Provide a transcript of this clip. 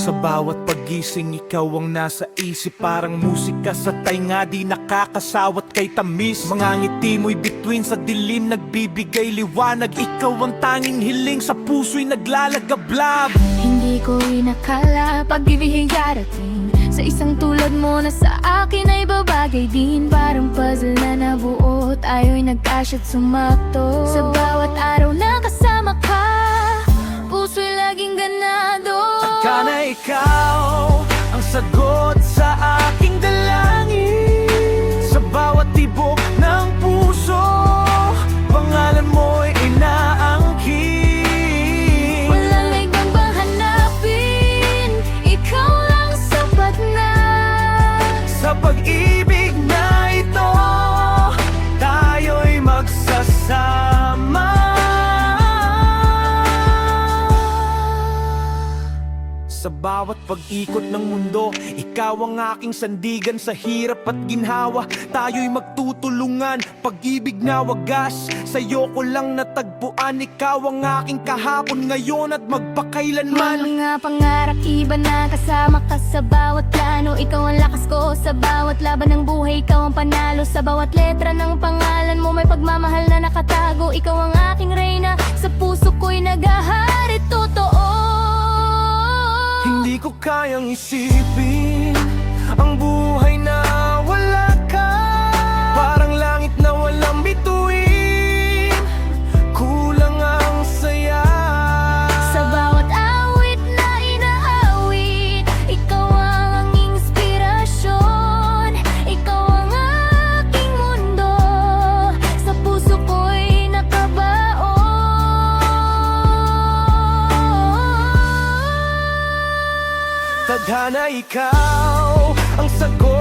Sa bawat pagising, ikaw ang nasa isip. Parang musika sa tainga, di nakakasawat kay tamis. Mga ngiti mo'y bituin sa dilim, nagbibigay liwanag. Ikaw ang tanging hiling, sa puso'y naglalagablab. Hindi ko inakala pag-ibig darating sa isang tulad mo na sa akin ay babagay din. Parang puzzle na nabuo, tayo'y nagkasya't sumakto. Sa bawat araw na kasama ka, puso'y laging ganado. Pagka na ikaw ang sagot sa aking dalangin, sa bawat tibok ng puso, pangalan mo'y inaangkin. Walang ibang bang hanapin, ikaw lang sapat na. Sa pag-ibig na ito, tayo'y magsasama. Sa bawat pag-ikot ng mundo, ikaw ang aking sandigan. Sa hirap at ginhawa, tayo'y magtutulungan. Pag-ibig na wagas, sa'yo ko lang natagpuan. Ikaw ang aking kahapon, ngayon at magpakailanman. Mga pangarap iba na kasama ka sa bawat plano. Ikaw ang lakas ko sa bawat laban ng buhay. Ikaw ang panalo sa bawat letra ng pangalan mo. May pagmamahal na nakatago. Ikaw ang aking reyna, sa puso ko'y nagahari. Totoo, hindi ko kayang isipin ang buhay na wala ka. Parang langit na walang bituin, kulang ang saya. sa bawat awit na inaawit, ikaw ang inspirasyon. Ikaw ang aking mundo, sa puso ko'y nakabaon. Tadhana, ikaw ang sagot